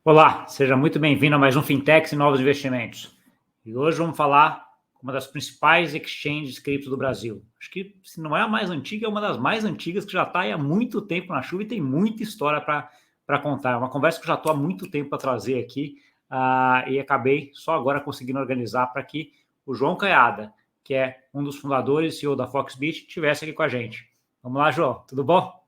Olá, seja muito bem-vindo a mais um Fintechs e Novos Investimentos. E hoje vamos falar com uma das principais exchanges cripto do Brasil. Acho que, se não é a mais antiga, é uma das mais antigas que já está há muito tempo na chuva e tem muita história para contar. É uma conversa que eu já estou há muito tempo para trazer aqui e acabei só agora conseguindo organizar para que o João Caiada, que é um dos fundadores e CEO da Foxbit, estivesse aqui com a gente. Vamos lá, João, tudo bom?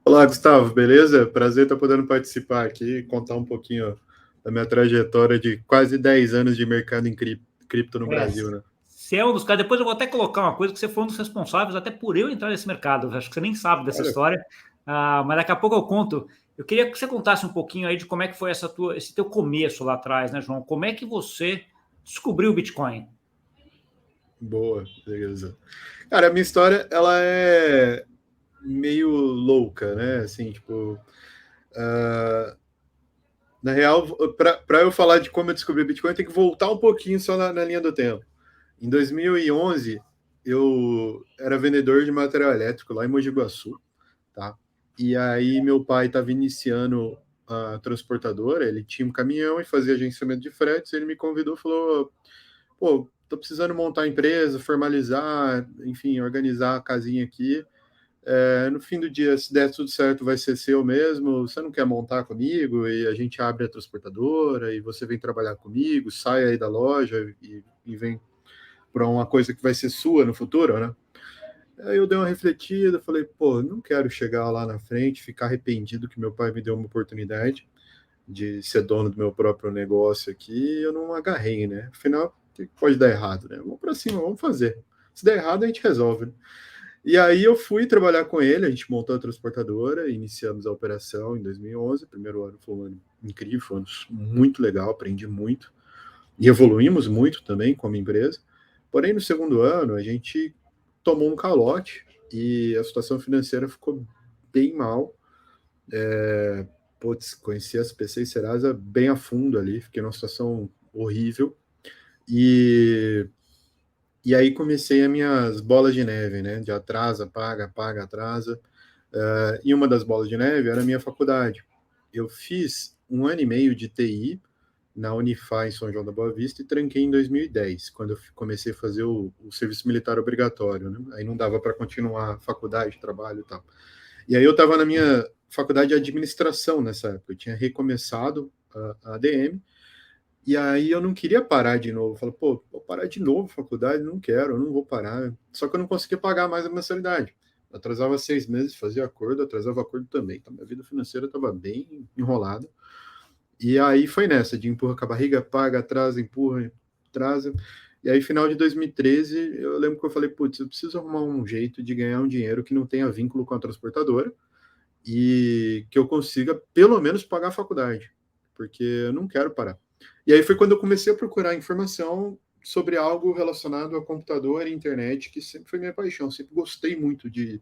Olá, Gustavo, beleza? Prazer estar podendo participar aqui e contar um pouquinho da minha trajetória de quase 10 anos de mercado em cripto no Brasil, né? Você é um dos caras. Depois eu vou até colocar uma coisa que você foi um dos responsáveis até por eu entrar nesse mercado. Acho que você nem sabe dessa Olha, história, mas daqui a pouco eu conto. Eu queria que você contasse um pouquinho aí de como é que foi esse teu começo lá atrás, né, João? Como é que você descobriu o Bitcoin? boa, beleza. Cara, a minha história, ela é meio louca, né? Assim, tipo, na real, para eu falar de como eu descobri o Bitcoin, tem que voltar um pouquinho só na linha do tempo. Em 2011, eu era vendedor de material elétrico lá em Mogi Guaçu, tá? E aí meu pai estava iniciando a transportadora, ele tinha um caminhão e fazia agenciamento de fretes, ele me convidou e falou, pô, tô precisando montar a empresa, formalizar, enfim, organizar a casinha aqui. No fim do dia, se der tudo certo, vai ser seu mesmo. Você não quer montar comigo? E a gente abre a transportadora e você vem trabalhar comigo, sai aí da loja e vem para uma coisa que vai ser sua no futuro, né? Aí eu dei uma refletida, falei, pô, não quero chegar lá na frente, ficar arrependido que meu pai me deu uma oportunidade de ser dono do meu próprio negócio aqui, e eu não agarrei, né? Afinal, o que pode dar errado, né? Vamos para cima, vamos fazer. Se der errado, a gente resolve, né? E aí eu fui trabalhar com ele, a gente montou a transportadora, iniciamos a operação em 2011, o primeiro ano foi um ano incrível, foi um ano muito legal, aprendi muito, e evoluímos muito também como empresa. Porém, no segundo ano, a gente tomou um calote e a situação financeira ficou bem mal. Putz, conheci as PC e Serasa bem a fundo ali, fiquei numa situação horrível. E, e aí comecei as minhas bolas de neve, né? De atrasa, paga, paga, atrasa. E uma das bolas de neve era a minha faculdade. Eu fiz um ano e meio de TI na Unify em São João da Boa Vista e tranquei em 2010, quando eu comecei a fazer o serviço militar obrigatório, né? Aí não dava para continuar a faculdade, trabalho e tal. E aí eu estava na minha faculdade de administração nessa época, eu tinha recomeçado a ADM, e aí eu não queria parar de novo. Eu falei, pô, vou parar de novo a faculdade, não quero, eu não vou parar. Só que eu não conseguia pagar mais a mensalidade. Eu atrasava 6 meses, fazia acordo, atrasava acordo também. Então, minha vida financeira estava bem enrolada. E aí foi nessa, de empurra com a barriga, paga, atrasa, empurra, atrasa. E aí, final de 2013, eu lembro que eu falei, putz, eu preciso arrumar um jeito de ganhar um dinheiro que não tenha vínculo com a transportadora e que eu consiga, pelo menos, pagar a faculdade, porque eu não quero parar. E aí foi quando eu comecei a procurar informação sobre algo relacionado a computador e internet, que sempre foi minha paixão, sempre gostei muito de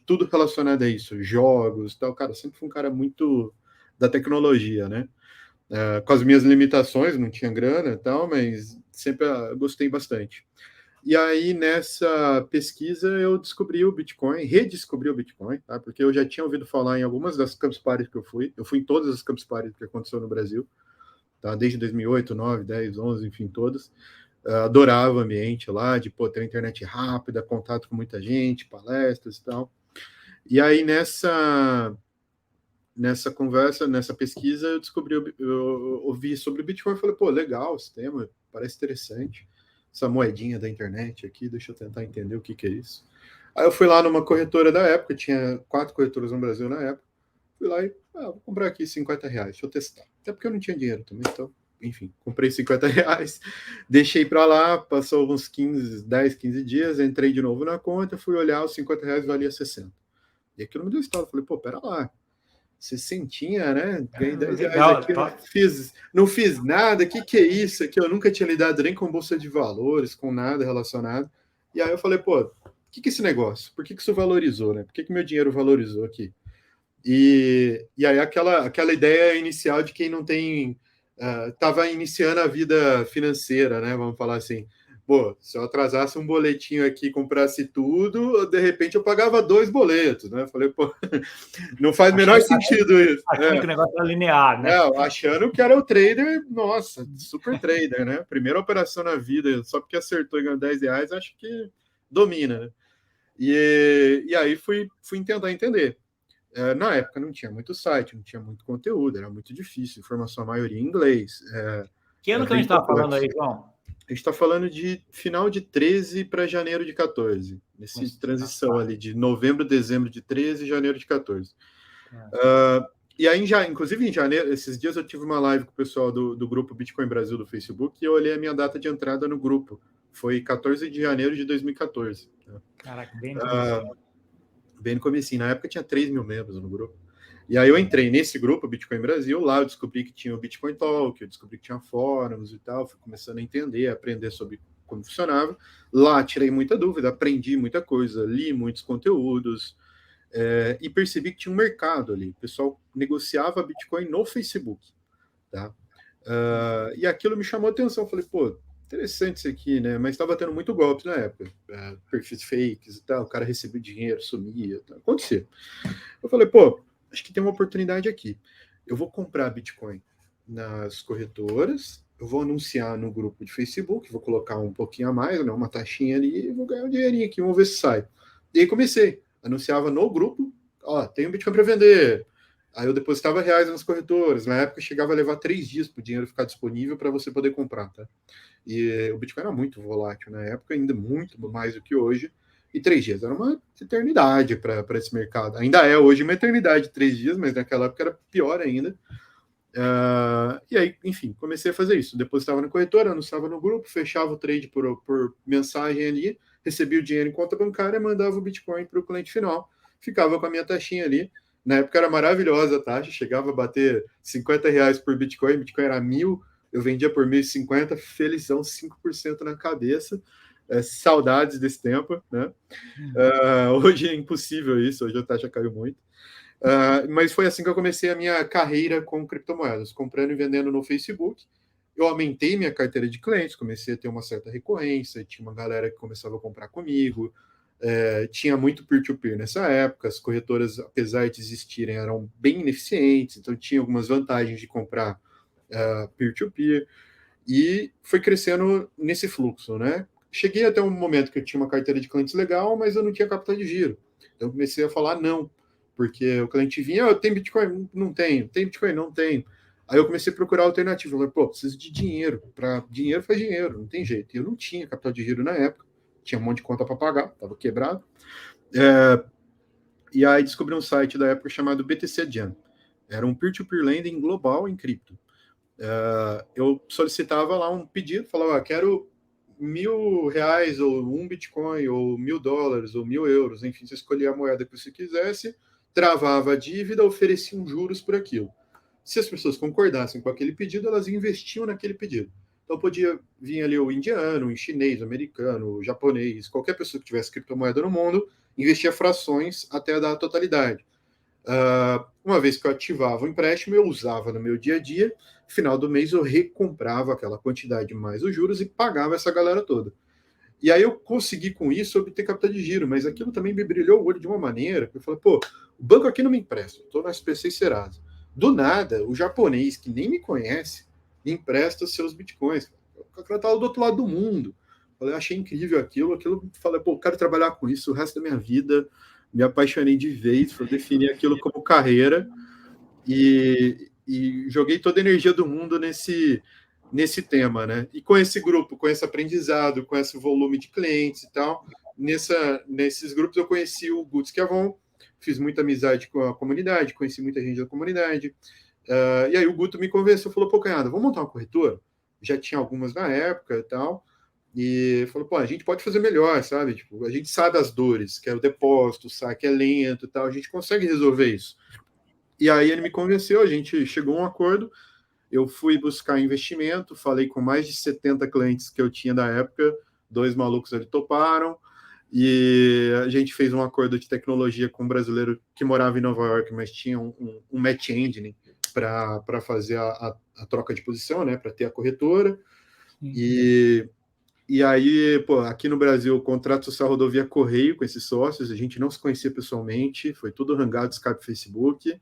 tudo relacionado a isso, jogos, tal, cara, sempre fui um cara muito da tecnologia, né? Com as minhas limitações, não tinha grana e tal, mas sempre gostei bastante. E aí, nessa pesquisa, eu descobri o Bitcoin, redescobri o Bitcoin, tá? Porque eu já tinha ouvido falar em algumas das Campus Party que eu fui em todas as Campus Party que aconteceu no Brasil, tá? Desde 2008, 9, 10, 11, enfim, todas. Adorava o ambiente lá, de pô, ter internet rápida, contato com muita gente, palestras e tal. E aí, nessa conversa, nessa pesquisa, eu descobri, eu ouvi sobre o Bitcoin e falei, pô, legal esse tema, parece interessante. Essa moedinha da internet aqui, deixa eu tentar entender o que, que é isso. Aí eu fui lá numa corretora da época, tinha 4 corretoras no Brasil na época. Fui lá e, vou comprar aqui R$ 50, deixa eu testar. Até porque eu não tinha dinheiro também, então, enfim, comprei R$ 50, deixei para lá, passou uns 10, 15 dias, entrei de novo na conta, fui olhar, os R$ 50 valia 60. E aquilo me deu estalo, falei, pô, pera lá, 60, né? Ganhei R$ 10 Legal, aqui, não fiz nada. O que é isso aqui? Eu nunca tinha lidado nem com bolsa de valores, com nada relacionado. E aí eu falei, pô, o que é esse negócio? Por que isso valorizou, né? Por que meu dinheiro valorizou aqui? E aí aquela ideia inicial de quem não tem... Estava iniciando a vida financeira, né? Vamos falar assim. pô, se eu atrasasse um boletinho aqui, comprasse tudo, de repente eu pagava 2 boletos, né? Eu falei, pô, não faz o menor sentido isso. Achando que o negócio era linear, né? Achando que era o trader, nossa, super trader, né? Primeira operação na vida, só porque acertou e ganhou R$10, acho que domina, né? E aí fui tentar entender. Na época não tinha muito site, não tinha muito conteúdo, era muito difícil, informação a maioria em inglês. Que ano que a gente estava falando aí, João? A gente está falando de final de 13 para janeiro de 14, nessa transição ali de novembro, dezembro de 13 e janeiro de 14. E aí, inclusive em janeiro, esses dias eu tive uma live com o pessoal do grupo Bitcoin Brasil do Facebook e eu olhei a minha data de entrada no grupo. Foi 14 de janeiro de 2014. Caraca, bem no começo. Bem no comecinho. Na época tinha 3 mil membros no grupo. E aí eu entrei nesse grupo, Bitcoin Brasil, lá eu descobri que tinha o Bitcoin Talk, eu descobri que tinha fóruns e tal, fui começando a entender, a aprender sobre como funcionava. Lá tirei muita dúvida, aprendi muita coisa, li muitos conteúdos, e percebi que tinha um mercado ali. O pessoal negociava Bitcoin no Facebook, tá? E aquilo me chamou a atenção. Eu falei, pô, interessante isso aqui, né? Mas estava tendo muito golpe na época. Perfis fakes e tal, o cara recebia dinheiro, sumia, tal. Acontecia. Eu falei, pô, acho que tem uma oportunidade aqui. Eu vou comprar Bitcoin nas corretoras, eu vou anunciar no grupo de Facebook, vou colocar um pouquinho a mais, né, uma taxinha ali, e vou ganhar um dinheirinho aqui, vamos ver se sai. E aí comecei, anunciava no grupo, ó, tem um Bitcoin para vender. Aí eu depositava reais nas corretoras. Na época chegava a levar 3 dias para o dinheiro ficar disponível para você poder comprar, tá? E o Bitcoin era muito volátil na época, ainda muito mais do que hoje. E 3 dias era uma eternidade para esse mercado. Ainda é hoje uma eternidade, 3 dias, mas naquela época era pior ainda. E aí, enfim, comecei a fazer isso. Depositava na corretora, anunciava no grupo, fechava o trade por mensagem ali, recebia o dinheiro em conta bancária, mandava o Bitcoin para o cliente final, ficava com a minha taxinha ali. Na época era maravilhosa a taxa, chegava a bater R$50 por Bitcoin, Bitcoin era 1.000, eu vendia por 1.050, felizão, 5% na cabeça. Saudades desse tempo, né? Hoje é impossível isso, hoje a taxa caiu muito. Mas foi assim que eu comecei a minha carreira com criptomoedas, comprando e vendendo no Facebook. Eu aumentei minha carteira de clientes, comecei a ter uma certa recorrência, tinha uma galera que começava a comprar comigo, tinha muito peer-to-peer nessa época, as corretoras, apesar de existirem, eram bem ineficientes, então tinha algumas vantagens de comprar peer-to-peer, e foi crescendo nesse fluxo, né? Cheguei até um momento que eu tinha uma carteira de clientes legal, mas eu não tinha capital de giro. Então eu comecei a falar não, porque o cliente vinha, tem Bitcoin? Não tenho. Tem Bitcoin? Não tenho. Aí eu comecei a procurar alternativa. Eu falei, pô, preciso de dinheiro. Dinheiro faz dinheiro, não tem jeito. E eu não tinha capital de giro na época, tinha um monte de conta para pagar, estava quebrado. E aí descobri um site da época chamado BTC Jam. Era um peer-to-peer lending global em cripto. Eu solicitava lá um pedido, falava, quero R$1.000, ou um Bitcoin, ou $1.000, ou €1.000, enfim, você escolhia a moeda que você quisesse, travava a dívida, oferecia juros por aquilo. Se as pessoas concordassem com aquele pedido, elas investiam naquele pedido. Então podia vir ali o indiano, o chinês, o americano, o japonês, qualquer pessoa que tivesse criptomoeda no mundo, investia frações até dar a totalidade. Uma vez que eu ativava o empréstimo, eu usava no meu dia a dia, no final do mês eu recomprava aquela quantidade mais os juros e pagava essa galera toda. E aí eu consegui com isso obter capital de giro, mas aquilo também me brilhou o olho de uma maneira que eu falei, pô, o banco aqui não me empresta, estou na SPC e Serasa. Do nada, o japonês, que nem me conhece, me empresta seus bitcoins. O cara estava do outro lado do mundo. Eu achei incrível aquilo, falei, pô, quero trabalhar com isso o resto da minha vida. Me apaixonei de vez, defini aquilo como carreira e joguei toda a energia do mundo nesse tema, né? E com esse grupo, com esse aprendizado, com esse volume de clientes e tal, nesses grupos eu conheci o Guts Chiavon, fiz muita amizade com a comunidade, conheci muita gente da comunidade, e aí o Guto me convenceu, falou, pô, Canhada, vamos montar uma corretora? Já tinha algumas na época e tal, e falou, pô, a gente pode fazer melhor, sabe? Tipo, a gente sabe as dores, que é o depósito, o saque é lento e tal, a gente consegue resolver isso. E aí ele me convenceu, a gente chegou a um acordo, eu fui buscar investimento, falei com mais de 70 clientes que eu tinha da época, 2 malucos ali toparam, e a gente fez um acordo de tecnologia com um brasileiro que morava em Nova York, mas tinha um match engine para fazer a troca de posição, né, para ter a corretora. E E aí, pô, aqui no Brasil, o contrato social rodovia correio com esses sócios, a gente não se conhecia pessoalmente, foi tudo Hangout, Skype, Facebook,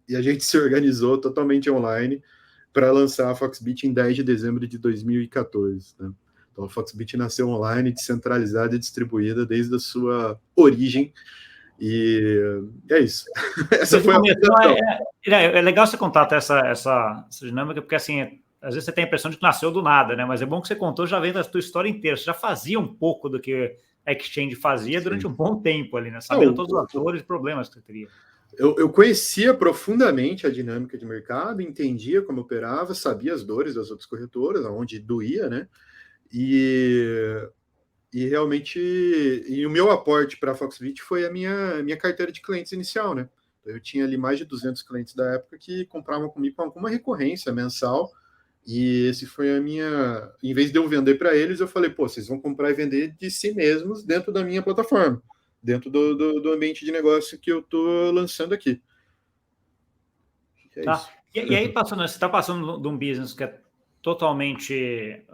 e a gente se organizou totalmente online para lançar a Foxbit em 10 de dezembro de 2014. Né? Então, a Foxbit nasceu online, descentralizada e distribuída desde a sua origem, e é isso. Essa foi a fundação. É legal você contar até essa dinâmica, porque assim, às vezes você tem a impressão de que nasceu do nada, né? Mas é bom que você contou, já vem da sua história inteira. Você já fazia um pouco do que a Exchange fazia durante um bom tempo ali, né? Sabendo todos os atores e problemas que você teria. Eu conhecia profundamente a dinâmica de mercado, entendia como operava, sabia as dores das outras corretoras, aonde doía, né? E realmente, e o meu aporte para a Foxbit foi a minha carteira de clientes inicial, né? Eu tinha ali mais de 200 clientes da época que compravam comigo com alguma recorrência mensal, e esse foi a minha... Em vez de eu vender para eles, eu falei, pô, vocês vão comprar e vender de si mesmos dentro da minha plataforma, dentro do ambiente de negócio que eu estou lançando aqui. É tá. E aí, você está passando de um business que é totalmente,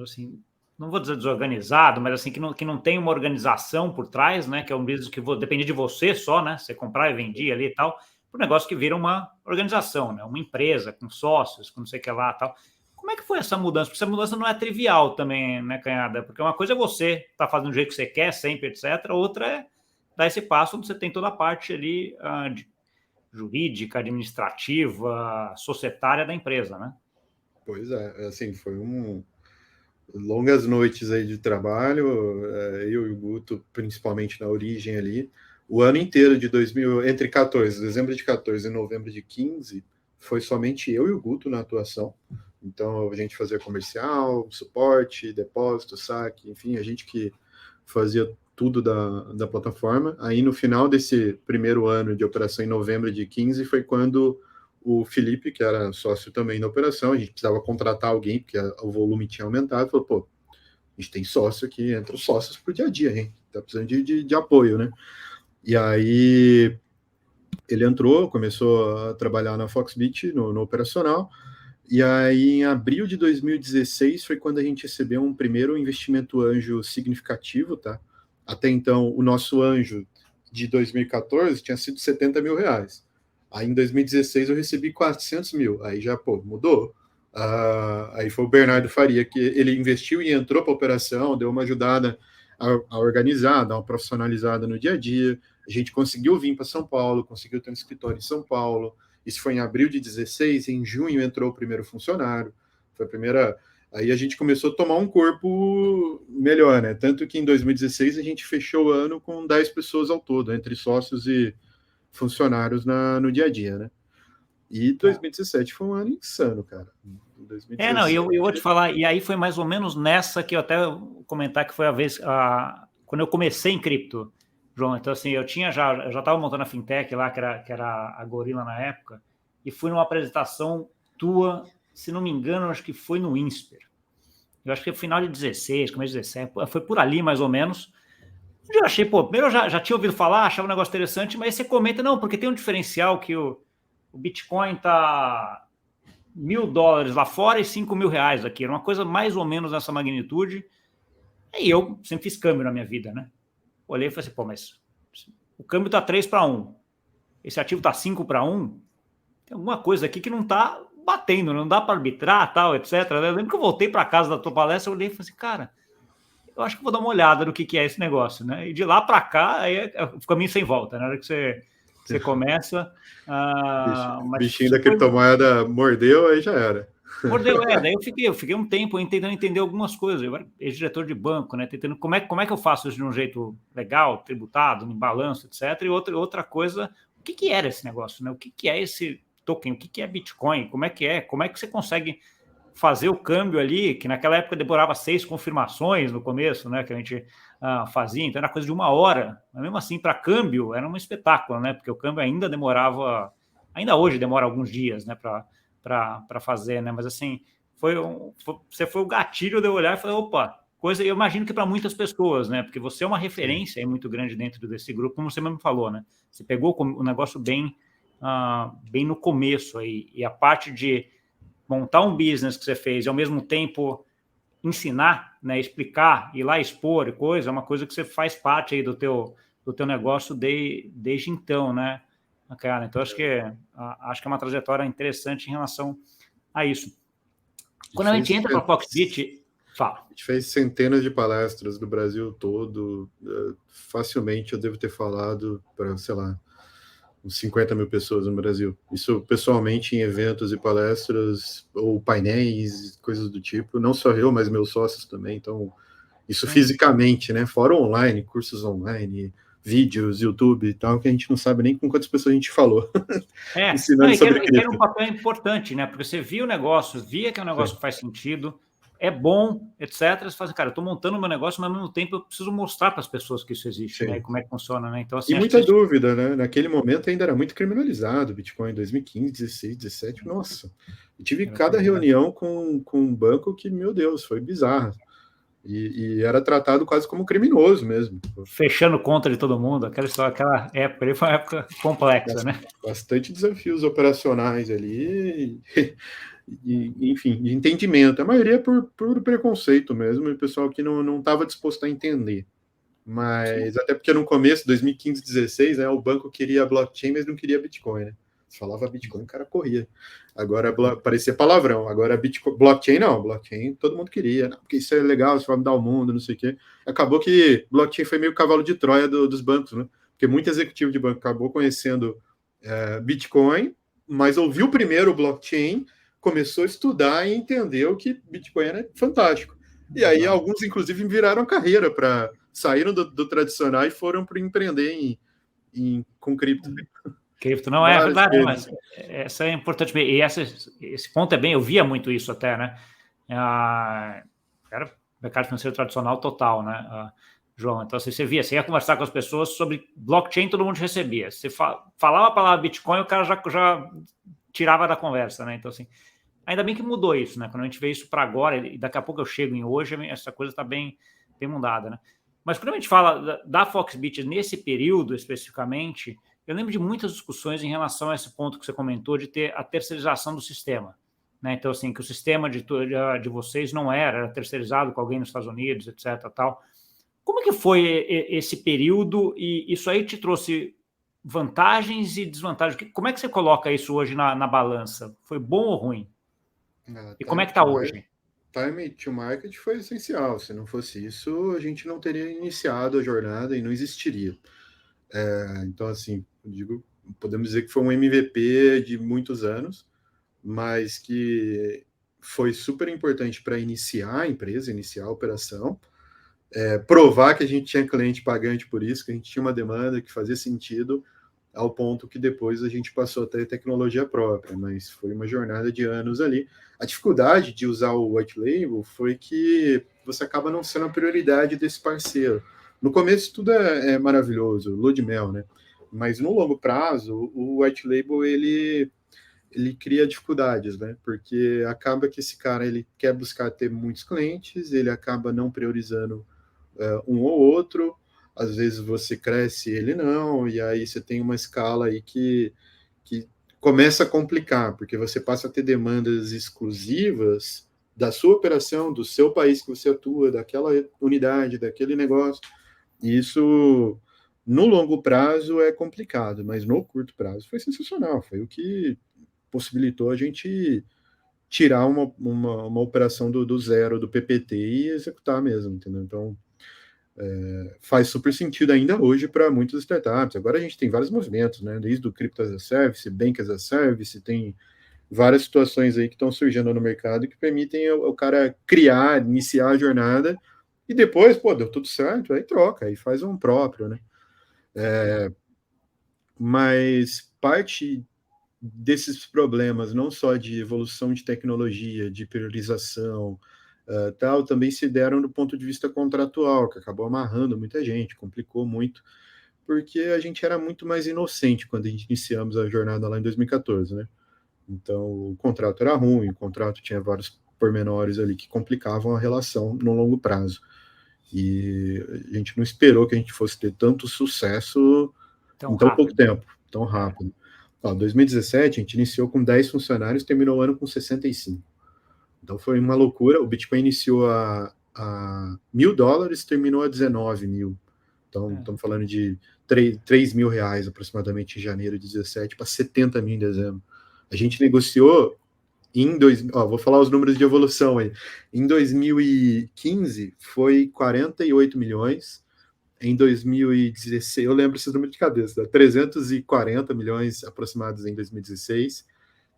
assim, não vou dizer desorganizado, mas assim, que não tem uma organização por trás, né? Que é um business que depende de você só, né? Você comprar e vender ali e tal, para um negócio que vira uma organização, né? Uma empresa com sócios, com não sei o que lá e tal. Como é que foi essa mudança? Porque essa mudança não é trivial também, né, Canhada? Porque uma coisa é você estar fazendo do jeito que você quer, sempre, etc. Outra é dar esse passo onde você tem toda a parte ali jurídica, administrativa, societária da empresa, né? Pois é, assim, foi longas noites aí de trabalho, eu e o Guto, principalmente na origem ali, o ano inteiro de 2000, entre 14, dezembro de 14 e novembro de 15, foi somente eu e o Guto na atuação. Então, a gente fazia comercial, suporte, depósito, saque, enfim, a gente que fazia tudo da plataforma. Aí, no final desse primeiro ano de operação, em novembro de 15, foi quando o Felipe, que era sócio também da operação, a gente precisava contratar alguém, porque o volume tinha aumentado, falou, pô, a gente tem sócio aqui, entra os sócios pro dia a dia, hein? Tá precisando de apoio, né? E aí ele entrou, começou a trabalhar na Foxbit, no operacional, e aí em abril de 2016 foi quando a gente recebeu um primeiro investimento anjo significativo, tá? Até então, o nosso anjo de 2014 tinha sido 70 mil reais. Aí em 2016 eu recebi 400 mil, aí já, pô, mudou. Aí foi o Bernardo Faria, que ele investiu e entrou para a operação, deu uma ajudada a organizar, dar uma profissionalizada no dia a dia. A gente conseguiu vir para São Paulo, conseguiu ter um escritório em São Paulo. Isso foi em abril de 16, em junho entrou o primeiro funcionário. Foi a primeira... Aí a gente começou a tomar um corpo melhor, né? Tanto que em 2016 a gente fechou o ano com 10 pessoas ao todo, entre sócios e funcionários no dia a dia, né? E 2017 foi um ano insano, cara. 2017... não, eu vou te falar, e aí foi mais ou menos nessa que eu até vou comentar que foi a vez, quando eu comecei em cripto, João. Então, assim, eu já estava montando a fintech lá, que era a Gorila na época, e fui numa apresentação tua, se não me engano, acho que foi no Insper. Eu acho que foi final de 16, começo de 17, foi por ali mais ou menos. Eu achei, pô, primeiro eu já tinha ouvido falar, achava um negócio interessante, mas aí você comenta, não, porque tem um diferencial que o Bitcoin tá $1.000 lá fora e R$5.000 aqui, era uma coisa mais ou menos nessa magnitude. Aí eu sempre fiz câmbio na minha vida, né? Olhei e falei assim, pô, mas o câmbio tá 3-1, esse ativo tá 5-1, tem alguma coisa aqui que não tá batendo, não dá para arbitrar, tal, etc. Eu lembro que eu voltei para casa da tua palestra, eu olhei e falei assim, cara, eu acho que vou dar uma olhada no que é esse negócio, né? E de lá para cá, aí fica o caminho sem volta, na hora que você começa... bichinho da criptomoeda mordeu, aí já era. Mordeu, daí eu fiquei um tempo tentando entender algumas coisas. Eu era ex-diretor de banco, né? Tentando como é que eu faço isso de um jeito legal, tributado, em balanço, etc. E outra coisa, o que era esse negócio, né? O que é esse token? O que é Bitcoin? Como é que é? Como é que você consegue fazer o câmbio ali, que naquela época demorava 6 confirmações no começo, né? Que a gente fazia, então era coisa de 1 hora. Mas mesmo assim, para câmbio, era um espetáculo, né? Porque o câmbio ainda demorava, ainda hoje demora alguns dias, né? Para fazer, né? Mas assim, você foi o gatilho de eu olhar e falar, opa, coisa, eu imagino que para muitas pessoas, né? Porque você é uma referência muito grande dentro desse grupo, como você mesmo falou, né? Você pegou o negócio bem no começo aí, e a parte de montar um business que você fez e ao mesmo tempo ensinar, né, explicar, ir lá expor e coisa, é uma coisa que você faz parte aí do teu negócio desde então, né, cara? Então, acho que é uma trajetória interessante em relação a isso. Quando a gente entra para a Foxbit, fala. A gente fez centenas de palestras do Brasil todo, facilmente eu devo ter falado para, sei lá, uns 50 mil pessoas no Brasil. Isso pessoalmente em eventos e palestras, ou painéis, coisas do tipo. Não só eu, mas meus sócios também. Então, isso fisicamente, né? Fora online, cursos online, vídeos, YouTube e tal, que a gente não sabe nem com quantas pessoas a gente falou. Ensinando sobre cripto. Era um papel importante, né? Porque você via o negócio, via que é um negócio que faz sentido, é bom, etc. Você fala, cara, eu estou montando o meu negócio, mas ao mesmo tempo eu preciso mostrar para as pessoas que isso existe, né? E como é que funciona, né? Então, assim, e muita dúvida, né? Naquele momento ainda era muito criminalizado, Bitcoin em 2015, 16, 17, nossa. Eu tive cada reunião com um banco que, meu Deus, foi bizarro. E era tratado quase como criminoso mesmo. Fechando conta de todo mundo, aquela época ali foi uma época complexa, né? Bastante desafios operacionais ali, enfim, de entendimento. A maioria por preconceito mesmo, e o pessoal que não estava disposto a entender. Mas até porque no começo, 2015, 16, né, o banco queria blockchain, mas não queria Bitcoin, né? Se falava Bitcoin, o cara corria. Agora parecia palavrão. Agora Bitcoin, blockchain não, blockchain todo mundo queria, não, porque isso é legal, isso vai mudar o mundo, não sei o quê. Acabou que blockchain foi meio cavalo de Troia dos bancos, né? Porque muito executivo de banco acabou conhecendo Bitcoin, mas ouviu primeiro o blockchain, começou a estudar e entendeu que Bitcoin era fantástico. E aí alguns, inclusive, viraram carreira para saíram do tradicional e foram para empreender com cripto. Cripto, não, é verdade, mas essa é importante. E esse ponto é bem, eu via muito isso até, né? Era mercado financeiro tradicional total, né, João? Então, assim, você ia conversar com as pessoas sobre blockchain, todo mundo recebia. Você falava a palavra Bitcoin, o cara já tirava da conversa, né? Então, assim, ainda bem que mudou isso, né? Quando a gente vê isso para agora, e daqui a pouco eu chego em hoje, essa coisa está bem mudada, né? Mas quando a gente fala da Foxbit nesse período especificamente, eu lembro de muitas discussões em relação a esse ponto que você comentou de ter a terceirização do sistema, né? Então, assim, que o sistema de vocês não era terceirizado com alguém nos Estados Unidos, etc. Tal. Como é que foi esse período e isso aí te trouxe vantagens e desvantagens? Como é que você coloca isso hoje na balança? Foi bom ou ruim? E como é que está hoje? Time to market foi essencial. Se não fosse isso, a gente não teria iniciado a jornada e não existiria. Então, assim, podemos dizer que foi um MVP de muitos anos, mas que foi super importante para iniciar a empresa, iniciar a operação, provar que a gente tinha cliente pagante por isso, que a gente tinha uma demanda que fazia sentido, ao ponto que depois a gente passou a ter tecnologia própria, mas foi uma jornada de anos ali. A dificuldade de usar o white label foi que você acaba não sendo a prioridade desse parceiro. No começo tudo é maravilhoso, lua de mel, né? Mas no longo prazo, o white label ele cria dificuldades, né? Porque acaba que esse cara ele quer buscar ter muitos clientes, ele acaba não priorizando um ou outro, às vezes você cresce, ele não, e aí você tem uma escala aí que começa a complicar, porque você passa a ter demandas exclusivas da sua operação, do seu país que você atua, daquela unidade, daquele negócio, e isso no longo prazo é complicado, mas no curto prazo foi sensacional, foi o que possibilitou a gente tirar uma operação do zero, do PPT e executar mesmo, entendeu? Então, faz super sentido ainda hoje para muitas startups. Agora a gente tem vários movimentos, né? Desde o Crypto as a Service, Bank as a Service, tem várias situações aí que estão surgindo no mercado que permitem o cara criar, iniciar a jornada e depois, pô, deu tudo certo, aí troca, aí faz um próprio, né? Mas parte desses problemas, não só de evolução de tecnologia, de priorização, tal, também se deram do ponto de vista contratual, que acabou amarrando muita gente, complicou muito, porque a gente era muito mais inocente quando a gente iniciamos a jornada lá em 2014, né? Então, o contrato era ruim, o contrato tinha vários pormenores ali que complicavam a relação no longo prazo. E a gente não esperou que a gente fosse ter tanto sucesso em tão pouco tempo, tão rápido. Em 2017, a gente iniciou com 10 funcionários, terminou o ano com 65. Então foi uma loucura. O Bitcoin iniciou a $1.000, terminou a 19 mil. Então estamos falando de 3 mil reais aproximadamente em janeiro de 17 para 70 mil em dezembro. A gente negociou vou falar os números de evolução aí. Em 2015 foi 48 milhões. Em 2016, eu lembro esses números de cabeça, 340 milhões aproximados em 2016,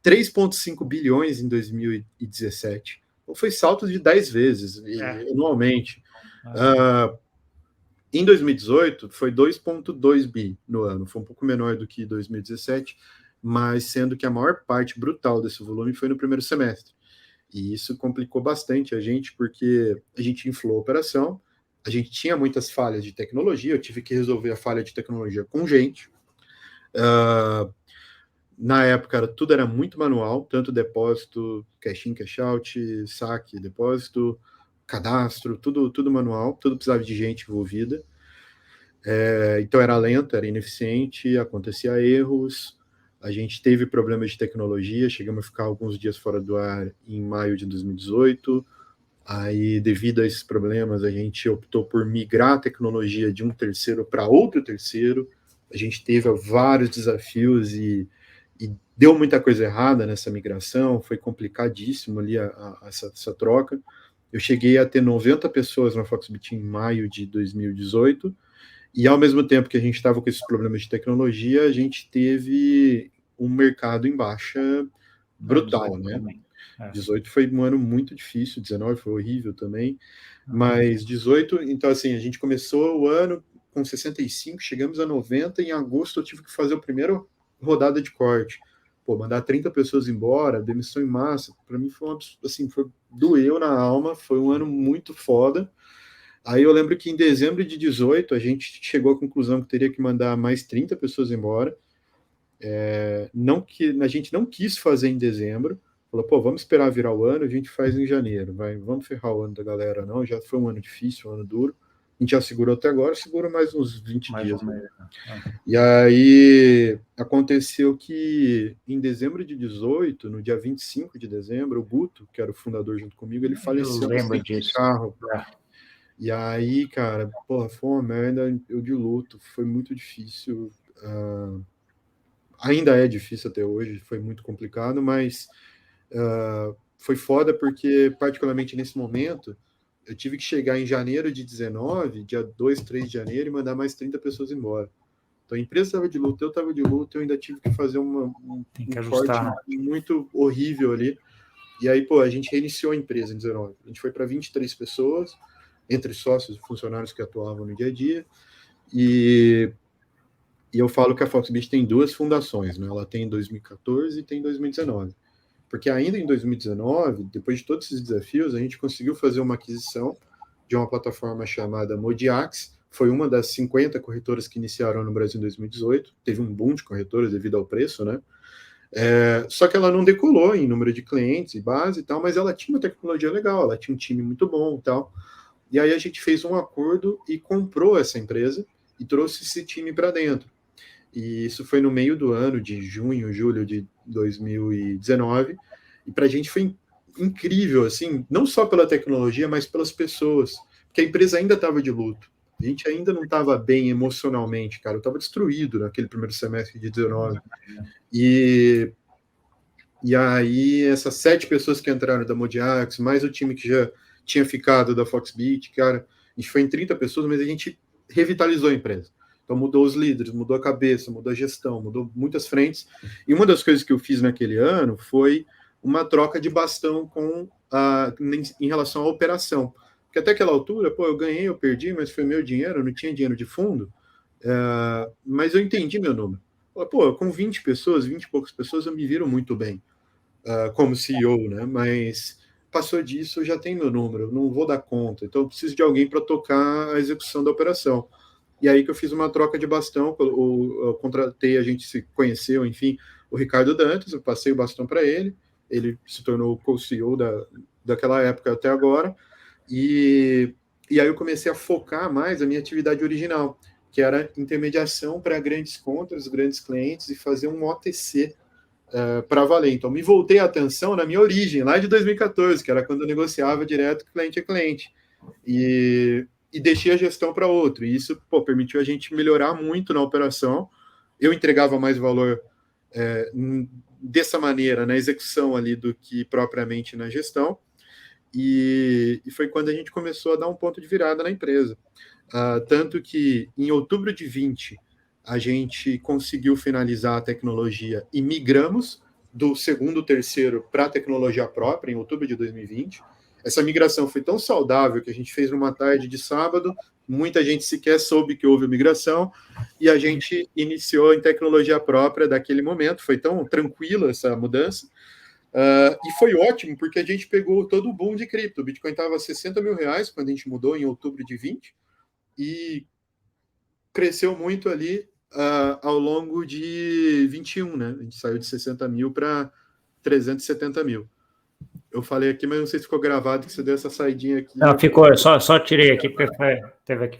3,5 bilhões em 2017. Então foi salto de 10 vezes anualmente. Em 2018 foi 2,2 bi no ano, foi um pouco menor do que 2017, mas sendo que a maior parte brutal desse volume foi no primeiro semestre. E isso complicou bastante a gente, porque a gente inflou a operação, a gente tinha muitas falhas de tecnologia, eu tive que resolver a falha de tecnologia com gente. Na época, tudo era muito manual, tanto depósito, cash in, cash out, saque, depósito, cadastro, tudo manual, tudo precisava de gente envolvida. Então era lento, era ineficiente, acontecia erros, a gente teve problemas de tecnologia, chegamos a ficar alguns dias fora do ar em maio de 2018. Aí, devido a esses problemas, a gente optou por migrar a tecnologia de um terceiro para outro terceiro. A gente teve vários desafios e deu muita coisa errada nessa migração, foi complicadíssimo ali essa troca. Eu cheguei a ter 90 pessoas na Foxbit em maio de 2018, e ao mesmo tempo que a gente estava com esses problemas de tecnologia, a gente teve um mercado em baixa brutal, né? 18 foi um ano muito difícil, 19 foi horrível também, mas 18, então assim, a gente começou o ano com 65, chegamos a 90, em agosto eu tive que fazer a primeira rodada de corte. Pô, mandar 30 pessoas embora, demissão em massa, para mim foi assim, doeu na alma, foi um ano muito foda. Aí eu lembro que em dezembro de 18 a gente chegou à conclusão que teria que mandar mais 30 pessoas embora. A gente não quis fazer em dezembro, falou, pô, vamos esperar virar o ano, a gente faz em janeiro, vamos ferrar o ano da galera, não, já foi um ano difícil, um ano duro, a gente já segurou até agora, segura mais uns 20 dias. Né? E aí aconteceu que em dezembro de 18, no dia 25 de dezembro, o Guto, que era o fundador junto comigo, ele faleceu disso. Carro. E aí, cara, porra, foi uma merda, eu de luto, foi muito difícil, ainda é difícil até hoje, foi muito complicado, mas foi foda porque, particularmente nesse momento, eu tive que chegar em janeiro de 19, dia 2, 3 de janeiro, e mandar mais 30 pessoas embora. Então a empresa estava de luto, eu estava de luto, eu ainda tive que fazer um corte muito horrível ali. E aí, pô, a gente reiniciou a empresa em 19. A gente foi para 23 pessoas, entre sócios e funcionários que atuavam no dia a dia. E eu falo que a Foxbit tem duas fundações, né? Ela tem em 2014 e tem em 2019. Porque ainda em 2019, depois de todos esses desafios, a gente conseguiu fazer uma aquisição de uma plataforma chamada Modiax. Foi uma das 50 corretoras que iniciaram no Brasil em 2018. Teve um boom de corretoras devido ao preço, né? Só que ela não decolou em número de clientes e base e tal, mas ela tinha uma tecnologia legal, ela tinha um time muito bom e tal. E aí a gente fez um acordo e comprou essa empresa e trouxe esse time para dentro. E isso foi no meio do ano, de junho, julho de 2019. E para a gente foi incrível, assim, não só pela tecnologia, mas pelas pessoas. Porque a empresa ainda estava de luto. A gente ainda não estava bem emocionalmente, cara. Eu estava destruído naquele primeiro semestre de 19. E aí, essas 7 pessoas que entraram da Modiax, mais o time que já tinha ficado da Foxbit, cara, a gente foi em 30 pessoas, mas a gente revitalizou a empresa. Então mudou os líderes, mudou a cabeça, mudou a gestão, mudou muitas frentes. E uma das coisas que eu fiz naquele ano foi uma troca de bastão em relação à operação. Porque até aquela altura, pô, eu ganhei, eu perdi, mas foi meu dinheiro, eu não tinha dinheiro de fundo, mas eu entendi meu número. Pô, com 20 pessoas, 20 e poucas pessoas, eu me viro muito bem como CEO, né? Mas passou disso, eu já tenho meu número, eu não vou dar conta, então eu preciso de alguém para tocar a execução da operação. E aí que eu fiz uma troca de bastão, eu contratei, a gente se conheceu, enfim, o Ricardo Dantas, eu passei o bastão para ele se tornou o co-CEO daquela época até agora, e aí eu comecei a focar mais a minha atividade original, que era intermediação para grandes contas, grandes clientes, e fazer um OTC para valer. Então, me voltei a atenção na minha origem, lá de 2014, que era quando eu negociava direto cliente a cliente. E deixei a gestão para outro. E isso permitiu a gente melhorar muito na operação. Eu entregava mais valor dessa maneira, na execução ali, do que propriamente na gestão. E foi quando a gente começou a dar um ponto de virada na empresa. Tanto que, em outubro de 20, a gente conseguiu finalizar a tecnologia e migramos do segundo, terceiro para a tecnologia própria, em outubro de 2020. Essa migração foi tão saudável que a gente fez numa tarde de sábado, muita gente sequer soube que houve a migração, e a gente iniciou em tecnologia própria daquele momento. Foi tão tranquila essa mudança, e foi ótimo, porque a gente pegou todo o boom de cripto. O Bitcoin estava a 60 mil reais quando a gente mudou em outubro de 20, e cresceu muito ali ao longo de 21, né? A gente saiu de 60 mil para 370 mil. Eu falei aqui, mas não sei se ficou gravado que você deu essa saidinha aqui. Não, ficou, eu só tirei aqui, porque teve que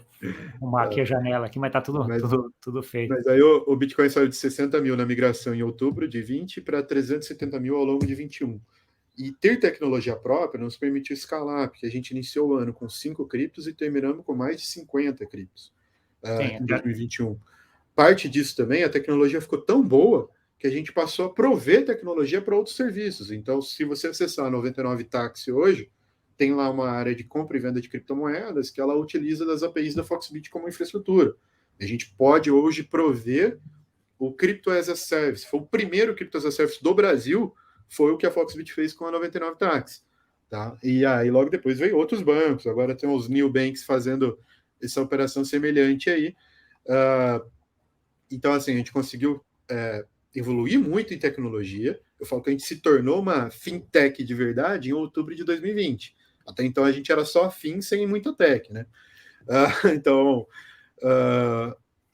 arrumar aqui a janela aqui, mas tá tudo feito. Mas aí o Bitcoin saiu de 60 mil na migração em outubro de 20 para 370 mil ao longo de 21. E ter tecnologia própria nos permitiu escalar, porque a gente iniciou o ano com 5 criptos e terminamos com mais de 50 criptos em 2021. Parte disso também, a tecnologia ficou tão boa que a gente passou a prover tecnologia para outros serviços. Então, se você acessar a 99 Taxi hoje, tem lá uma área de compra e venda de criptomoedas que ela utiliza das APIs da Foxbit como infraestrutura. A gente pode hoje prover o Crypto as a Service. Foi o primeiro Crypto as a Service do Brasil, foi o que a Foxbit fez com a 99 Taxi. Tá? E aí logo depois veio outros bancos, agora tem os new banks fazendo essa operação semelhante aí. Então, assim, a gente conseguiu evoluir muito em tecnologia. Eu falo que a gente se tornou uma fintech de verdade em outubro de 2020. Até então a gente era só fin sem muita tech, né?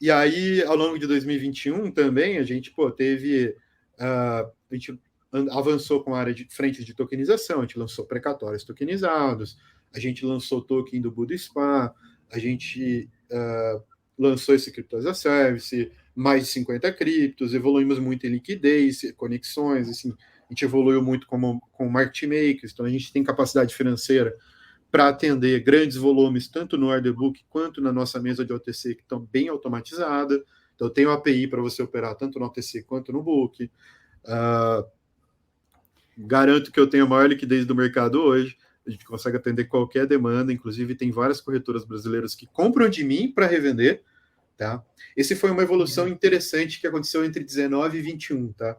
E aí, ao longo de 2021 também, a gente teve... a gente avançou com a área de frentes de tokenização, a gente lançou precatórios tokenizados, a gente lançou o token do Budo Spa, a gente lançou esse Crypto as a Service, mais de 50 criptos, evoluímos muito em liquidez, conexões, assim, a gente evoluiu muito com market makers, então a gente tem capacidade financeira para atender grandes volumes, tanto no order book quanto na nossa mesa de OTC, que estão bem automatizadas. Então, tem o API para você operar tanto no OTC quanto no book. Garanto que eu tenho a maior liquidez do mercado hoje. A gente consegue atender qualquer demanda, inclusive tem várias corretoras brasileiras que compram de mim para revender. Tá? Esse foi uma evolução interessante que aconteceu entre 19 e 21. Tá?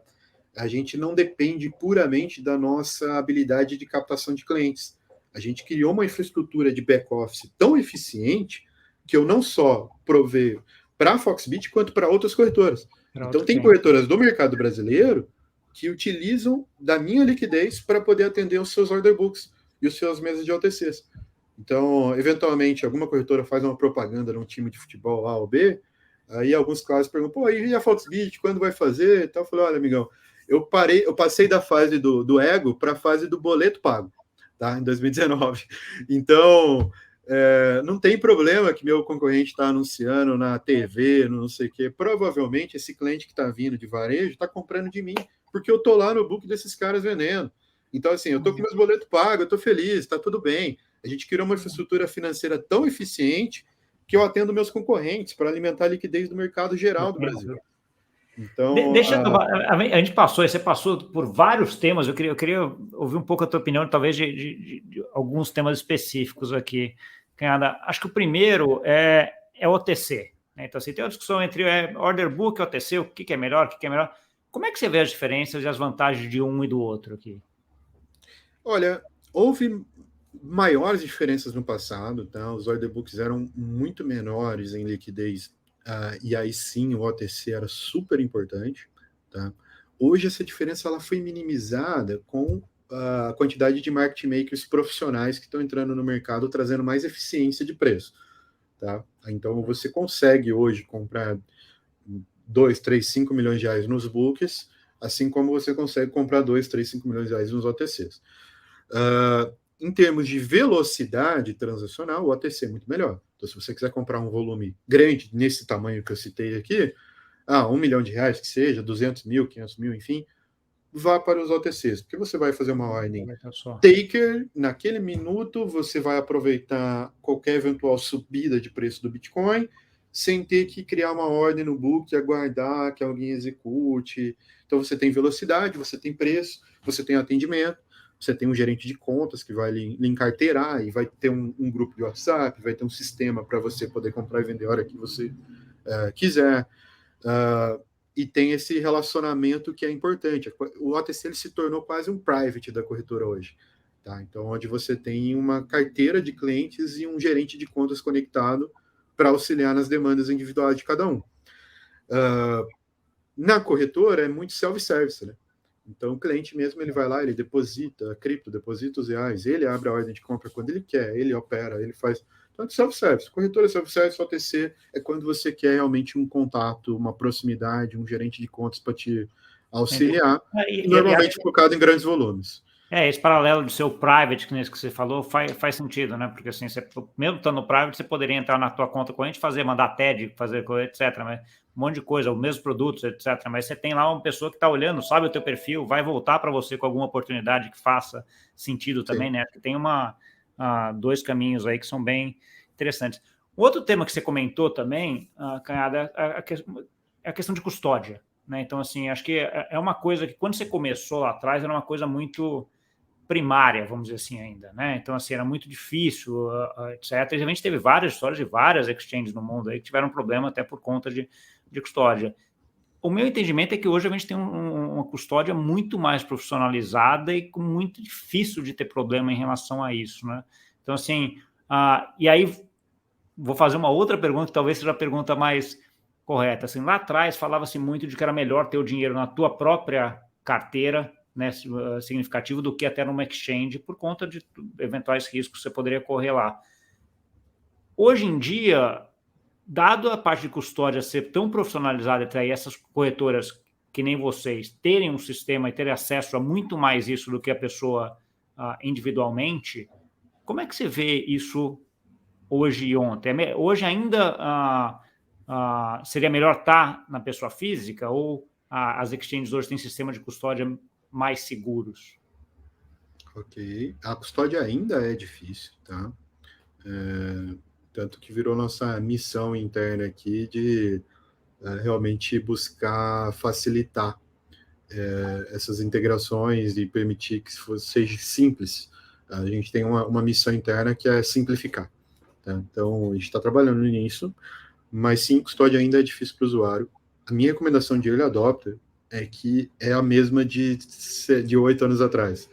A gente não depende puramente da nossa habilidade de captação de clientes. A gente criou uma infraestrutura de back-office tão eficiente que eu não só proveio para a Foxbit quanto para outras corretoras. Então, tem corretoras do mercado brasileiro que utilizam da minha liquidez para poder atender os seus order books e os seus mesas de OTCs. Então, eventualmente, alguma corretora faz uma propaganda num time de futebol A ou B, aí alguns casos perguntam, e a Foxbit, quando vai fazer? Então, eu falei, olha, amigão, eu passei da fase do ego para a fase do boleto pago, tá? Em 2019. Então, não tem problema que meu concorrente está anunciando na TV, não sei o quê. Provavelmente, esse cliente que está vindo de varejo está comprando de mim, porque eu estou lá no book desses caras vendendo. Então, assim, eu estou com meus boletos pagos, eu estou feliz, está tudo bem. A gente criou uma infraestrutura financeira tão eficiente que eu atendo meus concorrentes para alimentar a liquidez do mercado geral do Brasil. Então, a gente você passou por vários temas, eu queria ouvir um pouco a tua opinião, talvez, de alguns temas específicos aqui, Canhada. Acho que o primeiro é OTC. Né? Então, assim, tem uma discussão entre order book e OTC, o que é melhor, o que é melhor. Como é que você vê as diferenças e as vantagens de um e do outro aqui? Olha, houve maiores diferenças no passado, tá? Os order books eram muito menores em liquidez, e aí sim o OTC era super importante, tá? Hoje essa diferença ela foi minimizada com a quantidade de market makers profissionais que estão entrando no mercado trazendo mais eficiência de preço, tá? Então você consegue hoje comprar 2, 3, 5 milhões de reais nos books, assim como você consegue comprar 2, 3, 5 milhões de reais nos OTCs. Em termos de velocidade transacional, o OTC é muito melhor. Então, se você quiser comprar um volume grande, nesse tamanho que eu citei aqui, 1 milhão de reais que seja, 200 mil, 500 mil, enfim, vá para os OTCs, porque você vai fazer uma ordem taker, naquele minuto você vai aproveitar qualquer eventual subida de preço do Bitcoin, sem ter que criar uma ordem no book e aguardar que alguém execute. Então você tem velocidade, você tem preço, você tem atendimento, você tem um gerente de contas que vai lhe encarteirar e vai ter um grupo de WhatsApp, vai ter um sistema para você poder comprar e vender a hora que você quiser. E tem esse relacionamento que é importante. O OTC ele se tornou quase um private da corretora hoje. Tá? Então, onde você tem uma carteira de clientes e um gerente de contas conectado para auxiliar nas demandas individuais de cada um. Na corretora é muito self-service, né? Então, o cliente mesmo, ele vai lá, ele deposita cripto, deposita os reais, ele abre a ordem de compra quando ele quer, ele opera, ele faz... Então, self-service. Corretora self-service, OTC, é quando você quer realmente um contato, uma proximidade, um gerente de contas para te auxiliar, normalmente focado em grandes volumes. Esse paralelo de ser o private, que nesse que você falou, faz sentido, né? Porque assim, você, mesmo estando no private, você poderia entrar na tua conta corrente, mandar TED, fazer coisa, etc. Mas um monte de coisa, os mesmos produtos, etc. Mas você tem lá uma pessoa que está olhando, sabe o teu perfil, vai voltar para você com alguma oportunidade que faça sentido também, Sim. né? Porque tem dois caminhos aí que são bem interessantes. O outro tema que você comentou também, Canhada, é a questão de custódia, né? Então, assim, acho que é uma coisa que quando você começou lá atrás era uma coisa muito primária, vamos dizer assim, ainda, né? Então, assim, era muito difícil, etc. E a gente teve várias histórias de várias exchanges no mundo aí que tiveram problema até por conta de custódia. O meu entendimento é que hoje a gente tem uma custódia muito mais profissionalizada e muito difícil de ter problema em relação a isso, né? Então, assim, e aí vou fazer uma outra pergunta, que talvez seja a pergunta mais correta. Assim, lá atrás falava-se muito de que era melhor ter o dinheiro na tua própria carteira, né, significativo, do que até numa exchange, por conta de eventuais riscos que você poderia correr lá. Hoje em dia, dado a parte de custódia ser tão profissionalizada até aí, essas corretoras que nem vocês terem um sistema e terem acesso a muito mais isso do que a pessoa individualmente, como é que você vê isso hoje e ontem? Hoje ainda seria melhor estar na pessoa física ou as exchanges hoje têm sistema de custódia mais seguros? Ok. A custódia ainda é difícil, tá? Tanto que virou nossa missão interna aqui de realmente buscar facilitar essas integrações e permitir que seja simples. A gente tem uma missão interna que é simplificar. Tá? Então, a gente está trabalhando nisso, mas sim, custódia ainda é difícil para o usuário. A minha recomendação de early adopter é que é a mesma de 8 anos atrás.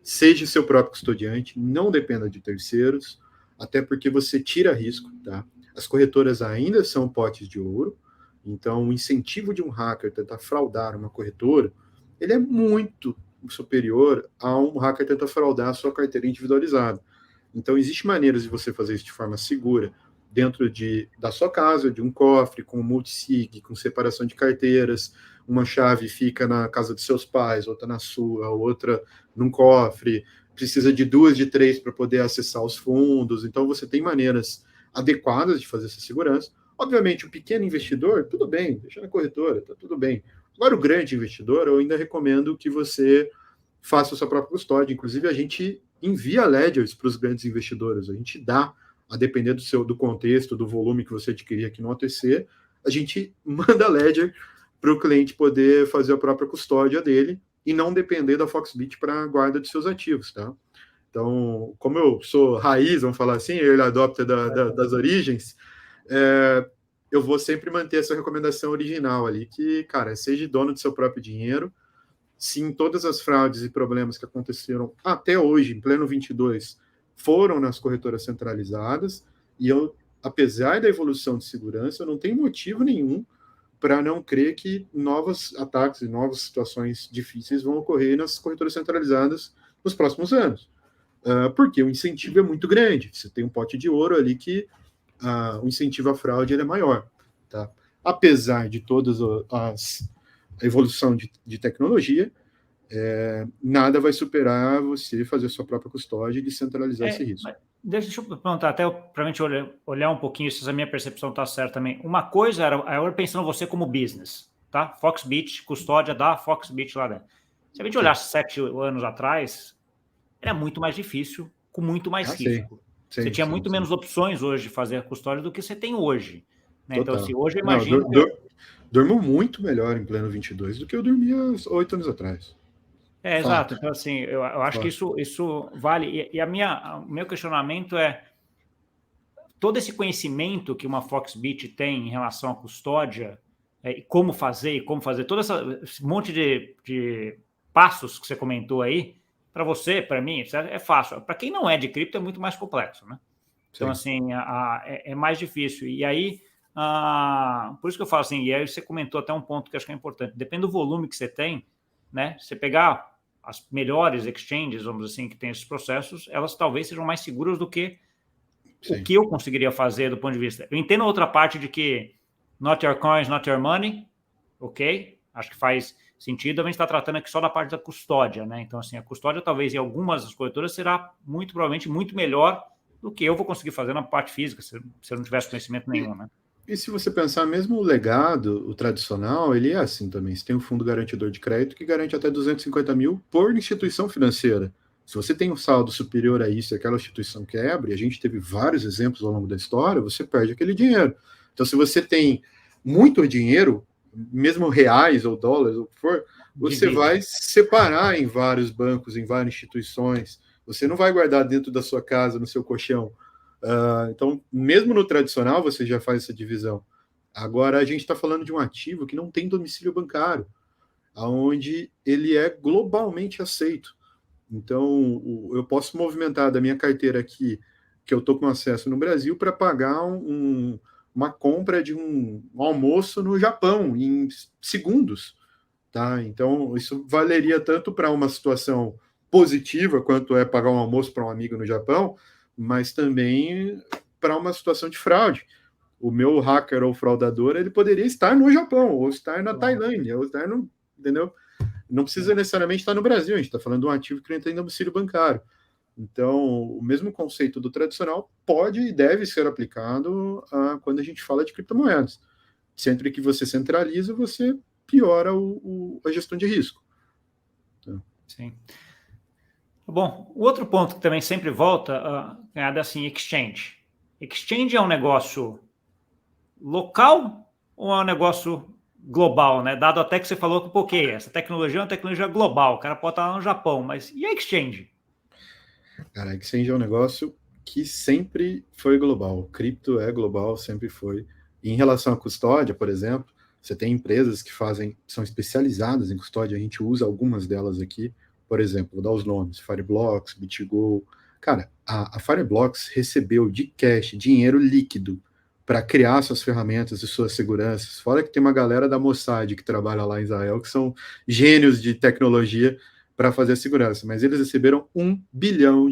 Seja seu próprio custodiante, não dependa de terceiros, até porque você tira risco, tá? As corretoras ainda são potes de ouro, então o incentivo de um hacker tentar fraudar uma corretora, ele é muito superior a um hacker tentar fraudar a sua carteira individualizada. Então, existem maneiras de você fazer isso de forma segura, dentro da sua casa, de um cofre, com multisig, com separação de carteiras. Uma chave fica na casa dos seus pais, outra na sua, outra num cofre. Precisa de 2, de 3 para poder acessar os fundos. Então, você tem maneiras adequadas de fazer essa segurança. Obviamente, o pequeno investidor, tudo bem, deixa na corretora, tá tudo bem. Agora, o grande investidor, eu ainda recomendo que você faça a sua própria custódia. Inclusive, a gente envia ledgers para os grandes investidores. A gente dá, a depender do contexto, do volume que você adquirir aqui no OTC, a gente manda ledger para o cliente poder fazer a própria custódia dele e não depender da Foxbit para a guarda de seus ativos, tá? Então, como eu sou raiz, vamos falar assim, early adopter das origens, eu vou sempre manter essa recomendação original ali, que, cara, seja dono do seu próprio dinheiro. Sim, todas as fraudes e problemas que aconteceram até hoje, em pleno 22, foram nas corretoras centralizadas, e eu, apesar da evolução de segurança, eu não tenho motivo nenhum para não crer que novos ataques e novas situações difíceis vão ocorrer nas corretoras centralizadas nos próximos anos. Porque o incentivo é muito grande. Você tem um pote de ouro ali que o incentivo à fraude ele é maior. Tá? Apesar de todas a evolução de tecnologia, nada vai superar você fazer a sua própria custódia e descentralizar esse risco. Deixa eu perguntar, até para a gente olhar um pouquinho se a minha percepção está certa também. Uma coisa era eu pensando você como business, tá? Foxbit, custódia da Foxbit lá dentro. Se a gente olhasse 7 anos atrás, era muito mais difícil, com muito mais risco. Você tinha muito menos opções hoje de fazer a custódia do que você tem hoje. Né? Então, assim, hoje eu imagino... Durmo muito melhor em pleno 22 do que eu dormia 8 anos atrás. Exato. Então, assim, eu acho que isso vale. E o meu questionamento é todo esse conhecimento que uma Foxbit tem em relação à custódia, e como fazer, todo esse monte de passos que você comentou aí, para você, para mim, é fácil. Para quem não é de cripto, é muito mais complexo, né? Então, assim, é mais difícil. E aí, por isso que eu falo assim, e aí você comentou até um ponto que acho que é importante. Depende do volume que você tem, né? Você pegar as melhores exchanges, vamos dizer assim, que tem esses processos, elas talvez sejam mais seguras do que o que eu conseguiria fazer do ponto de vista. Eu entendo a outra parte de que not your coins, not your money, ok? Acho que faz sentido. A gente está tratando aqui só da parte da custódia, né? Então, assim, a custódia talvez em algumas das corretoras será muito provavelmente muito melhor do que eu vou conseguir fazer na parte física, se eu não tivesse conhecimento nenhum, né? E se você pensar, mesmo o legado, o tradicional, ele é assim também. Você tem um fundo garantidor de crédito que garante até 250 mil por instituição financeira. Se você tem um saldo superior a isso e aquela instituição quebra, e a gente teve vários exemplos ao longo da história, você perde aquele dinheiro. Então, se você tem muito dinheiro, mesmo reais ou dólares, ou o que for, você vai separar em vários bancos, em várias instituições. Você não vai guardar dentro da sua casa, no seu colchão. Então, mesmo no tradicional, você já faz essa divisão. Agora, a gente está falando de um ativo que não tem domicílio bancário, onde ele é globalmente aceito. Então, eu posso movimentar da minha carteira aqui, que eu estou com acesso no Brasil, para pagar uma compra de um almoço no Japão, em segundos. Tá? Então, isso valeria tanto para uma situação positiva, quanto é pagar um almoço para um amigo no Japão, mas também para uma situação de fraude. O meu hacker ou fraudador, ele poderia estar no Japão, ou estar na Tailândia, ou estar no... Entendeu? Não precisa necessariamente estar no Brasil, a gente está falando de um ativo que não tem domicílio bancário. Então, o mesmo conceito do tradicional pode e deve ser aplicado quando a gente fala de criptomoedas. Sempre que você centraliza, você piora a gestão de risco. Sim. Bom, o outro ponto que também sempre volta é assim, exchange. Exchange é um negócio local ou é um negócio global, né? Dado até que você falou que, ok, essa tecnologia é uma tecnologia global, o cara pode estar lá no Japão, mas e a exchange? Cara, a exchange é um negócio que sempre foi global. Cripto é global, sempre foi. E em relação à custódia, por exemplo, você tem empresas que são especializadas em custódia, a gente usa algumas delas aqui. Por exemplo, vou dar os nomes: Fireblocks, BitGo. Cara, a Fireblocks recebeu de cash, dinheiro líquido, para criar suas ferramentas e suas seguranças. Fora que tem uma galera da Mossad que trabalha lá em Israel, que são gênios de tecnologia para fazer a segurança, mas eles receberam $1 bilhão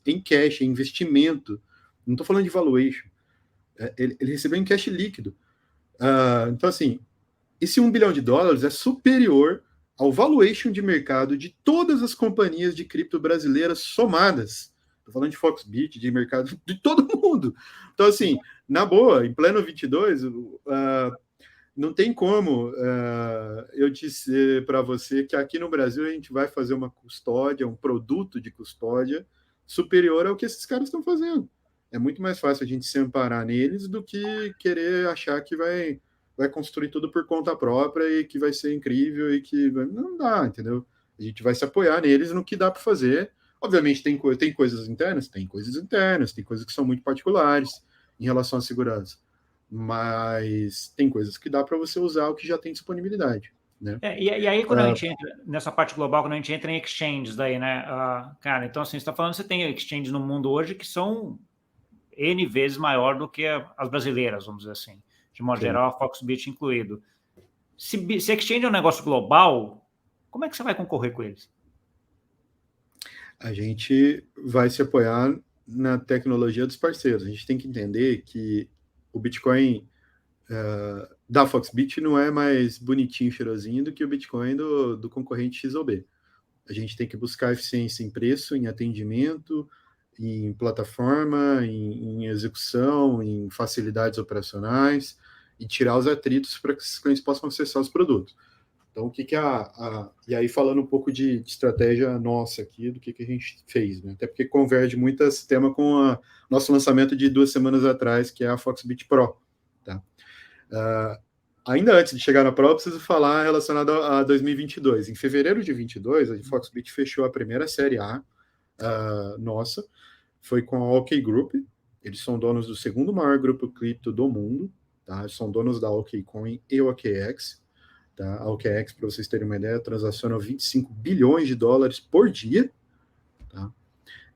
em cash, em investimento. Não estou falando de valuation. Ele recebeu em cash líquido. Então, assim, esse $1 bilhão é superior ao valuation de mercado de todas as companhias de cripto brasileiras somadas. Estou falando de Foxbit, de mercado de todo mundo. Então, assim, na boa, em pleno 22, não tem como eu dizer para você que aqui no Brasil a gente vai fazer uma custódia, um produto de custódia superior ao que esses caras estão fazendo. É muito mais fácil a gente se amparar neles do que querer achar que vai construir tudo por conta própria e que vai ser incrível e que não dá, entendeu? A gente vai se apoiar neles no que dá para fazer. Obviamente tem coisas internas, tem coisas que são muito particulares em relação à segurança, mas tem coisas que dá para você usar o que já tem disponibilidade, né? E aí, quando a gente entra nessa parte global, quando a gente entra em exchanges daí, né? Cara, então assim, você está falando que você tem exchanges no mundo hoje que são N vezes maior do que as brasileiras, vamos dizer assim. De modo geral, a Foxbit incluído. Se exchange é um negócio global, como é que você vai concorrer com eles? A gente vai se apoiar na tecnologia dos parceiros. A gente tem que entender que o Bitcoin da Foxbit não é mais bonitinho, cheirosinho do que o Bitcoin do concorrente XOB. A gente tem que buscar eficiência em preço, em atendimento, em plataforma, em execução, em facilidades operacionais e tirar os atritos para que os clientes possam acessar os produtos. Então, o que que e aí falando um pouco de estratégia nossa aqui, do que a gente fez, né? Até porque converge muito esse tema com o nosso lançamento de 2 semanas atrás, que é a Foxbit Pro, tá? Ainda antes de chegar na Pro, eu preciso falar relacionado a 2022. Em fevereiro de 22, a Foxbit fechou a primeira série A nossa, foi com a OK Group. Eles são donos do segundo maior grupo cripto do mundo, tá? Eles são donos da OKCoin e OKX. Tá? A OKX, para vocês terem uma ideia, transaciona 25 bilhões de dólares por dia. Tá?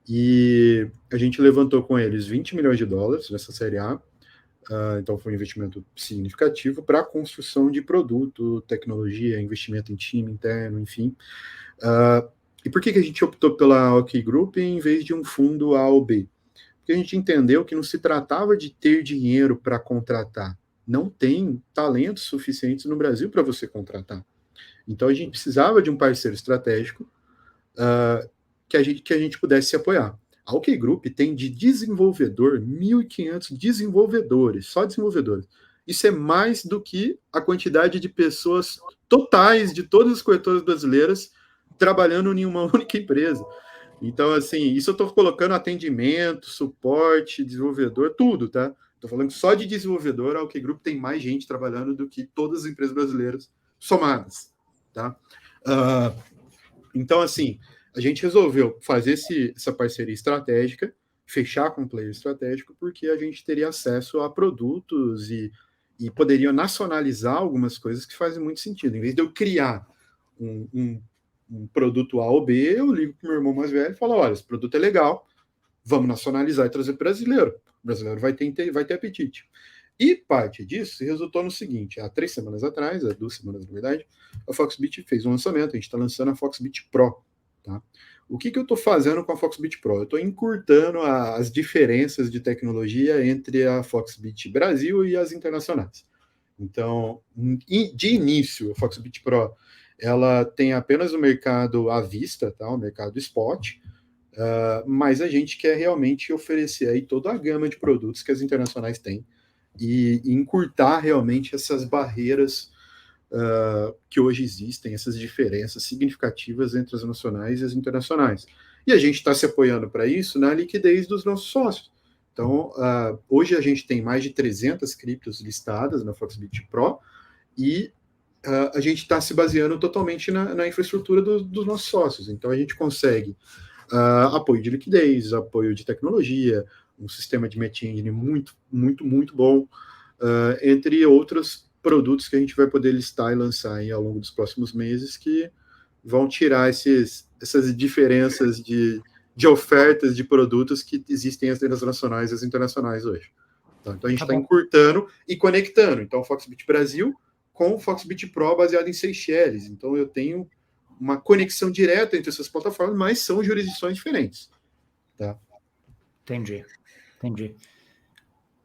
E a gente levantou com eles 20 milhões de dólares nessa série A. Então foi um investimento significativo para a construção de produto, tecnologia, investimento em time interno, enfim. E por que a gente optou pela OK Group em vez de um fundo A ou B? Porque a gente entendeu que não se tratava de ter dinheiro para contratar. Não tem talentos suficientes no Brasil para você contratar. Então a gente precisava de um parceiro estratégico que a gente pudesse se apoiar. A OK Group tem de desenvolvedor 1.500 desenvolvedores, só desenvolvedores. Isso é mais do que a quantidade de pessoas totais de todas as corretoras brasileiras trabalhando em uma única empresa. Então, assim, isso eu estou colocando atendimento, suporte, desenvolvedor, tudo, tá? Estou falando que só de desenvolvedor, a OK Group tem mais gente trabalhando do que todas as empresas brasileiras somadas, tá? Então, assim, a gente resolveu fazer essa parceria estratégica, fechar com um player estratégico, porque a gente teria acesso a produtos e poderia nacionalizar algumas coisas que fazem muito sentido. Em vez de eu criar um produto A ou B, eu ligo para o meu irmão mais velho e falo, olha, esse produto é legal, vamos nacionalizar e trazer para o brasileiro. O brasileiro vai ter apetite. E parte disso resultou no seguinte, há 3 semanas atrás, há 2 semanas na verdade, a Foxbit fez um lançamento, a gente está lançando a Foxbit Pro. Tá? O que eu estou fazendo com a Foxbit Pro? Eu estou encurtando as diferenças de tecnologia entre a Foxbit Brasil e as internacionais. Então, de início, a Foxbit Pro ela tem apenas o mercado à vista, tá? O mercado spot, mas a gente quer realmente oferecer aí toda a gama de produtos que as internacionais têm e encurtar realmente essas barreiras que hoje existem, essas diferenças significativas entre as nacionais e as internacionais. E a gente está se apoiando para isso na liquidez dos nossos sócios. Então, hoje a gente tem mais de 300 criptos listadas na Foxbit Pro e a gente está se baseando totalmente na infraestrutura dos nossos sócios. Então, a gente consegue apoio de liquidez, apoio de tecnologia, um sistema de match engine muito, muito, muito bom, entre outros produtos que a gente vai poder listar e lançar aí ao longo dos próximos meses, que vão tirar essas diferenças de ofertas de produtos que existem entre as nacionais e as internacionais hoje. Tá? Então, a gente está encurtando e conectando. Então, o Foxbit Brasil com o Foxbit Pro baseado em Seychelles. Então, eu tenho uma conexão direta entre essas plataformas, mas são jurisdições diferentes. Tá? Entendi.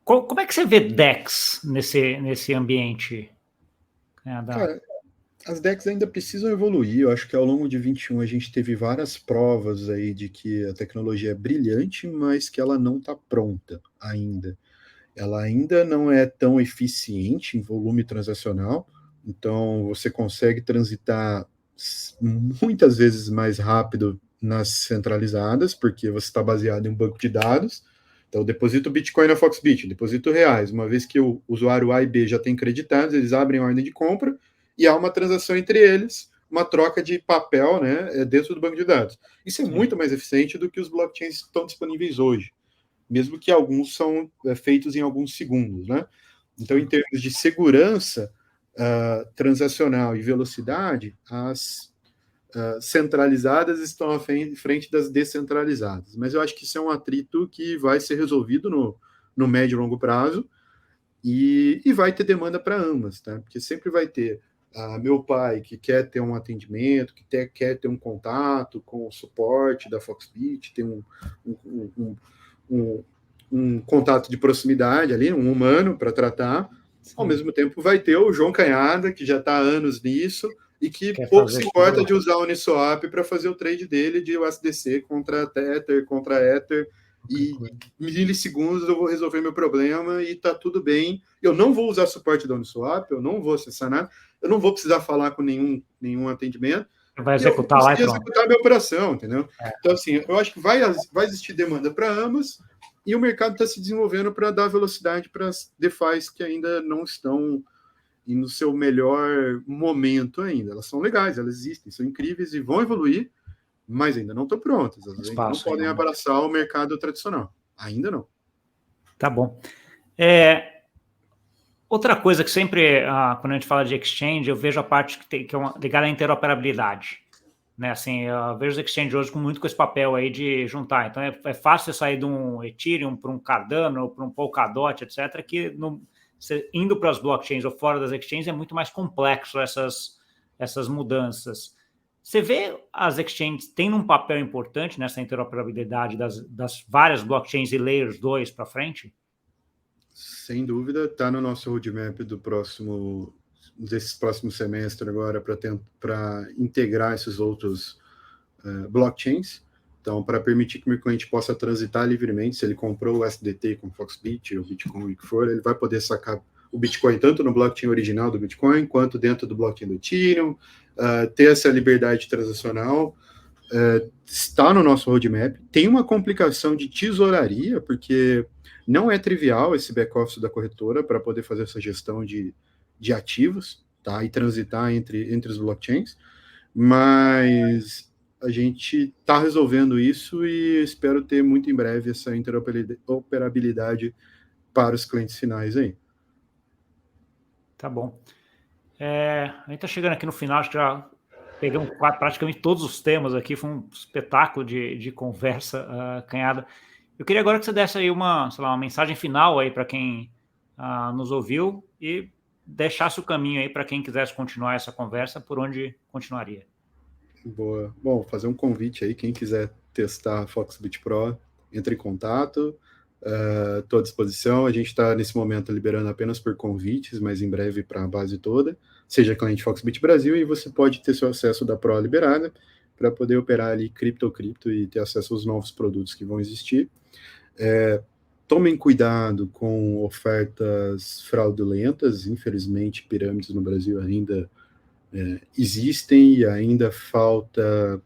Como é que você vê DEX nesse ambiente? Cara, as DEX ainda precisam evoluir. Eu acho que ao longo de 21 a gente teve várias provas aí de que a tecnologia é brilhante, mas que ela não está pronta ainda. Ela ainda não é tão eficiente em volume transacional, então você consegue transitar muitas vezes mais rápido nas centralizadas, porque você está baseado em um banco de dados. Então, eu deposito Bitcoin na Foxbit, deposito reais. Uma vez que o usuário A e B já tem creditados, eles abrem a ordem de compra e há uma transação entre eles, uma troca de papel, né, dentro do banco de dados. Isso é muito mais eficiente do que os blockchains que estão disponíveis hoje, mesmo que alguns são feitos em alguns segundos, né? Então, em termos de segurança transacional e velocidade, as centralizadas estão à frente das descentralizadas. Mas eu acho que isso é um atrito que vai ser resolvido no médio e longo prazo e vai ter demanda para ambas, tá? Porque sempre vai ter meu pai que quer ter um atendimento, que quer ter um contato com o suporte da Foxbit, ter um contato de proximidade ali, um humano para tratar. Sim. Ao mesmo tempo vai ter o João Canhada, que já está há anos nisso, e que pouco se importa de usar o Uniswap para fazer o trade dele de USDC contra Tether, contra Ether, e milissegundos eu vou resolver meu problema e tá tudo bem. Eu não vou usar suporte da Uniswap, eu não vou acessar nada. eu não vou precisar falar com nenhum atendimento, vai executar lá e pronto. executar a minha operação, entendeu? Então, assim, eu acho que vai existir demanda para ambas, e o mercado está se desenvolvendo para dar velocidade para as DeFis que ainda não estão no seu melhor momento ainda. Elas são legais, elas existem, são incríveis e vão evoluir, mas ainda não estão prontas. Elas ainda não podem abraçar o mercado tradicional. Ainda não. Tá bom. Outra coisa que sempre, quando a gente fala de exchange, eu vejo a parte que é ligada à interoperabilidade. Né? Assim, eu vejo os exchanges hoje muito com esse papel aí de juntar. Então, é fácil você sair de um Ethereum para um Cardano, para um Polkadot, etc., que indo para as blockchains ou fora das exchanges é muito mais complexo essas mudanças. Você vê as exchanges tendo um papel importante nessa interoperabilidade das várias blockchains e layers 2 para frente? Sem dúvida, está no nosso roadmap desse próximo semestre agora para integrar esses outros blockchains. Então, para permitir que o meu cliente possa transitar livremente, se ele comprou o SDT com Foxbit ou Bitcoin, o que for, ele vai poder sacar o Bitcoin tanto no blockchain original do Bitcoin, quanto dentro do blockchain do Ethereum, ter essa liberdade transacional. Está no nosso roadmap. Tem uma complicação de tesouraria, porque não é trivial esse back-office da corretora para poder fazer essa gestão de ativos, tá? E transitar entre os blockchains, mas a gente está resolvendo isso e espero ter muito em breve essa interoperabilidade para os clientes finais aí. Tá bom. A gente está chegando aqui no final, acho que já pegamos praticamente todos os temas aqui, foi um espetáculo de conversa, Canhada. Eu queria agora que você desse aí uma mensagem final aí para quem nos ouviu e deixasse o caminho aí para quem quisesse continuar essa conversa, por onde continuaria. Boa. Bom, fazer um convite aí, quem quiser testar a Foxbit Pro, entre em contato, estou à disposição. A gente está, nesse momento, liberando apenas por convites, mas em breve para a base toda, seja cliente Foxbit Brasil, e você pode ter seu acesso da Pro liberada para poder operar ali cripto e ter acesso aos novos produtos que vão existir. Tomem cuidado com ofertas fraudulentas, infelizmente pirâmides no Brasil ainda existem e ainda falta...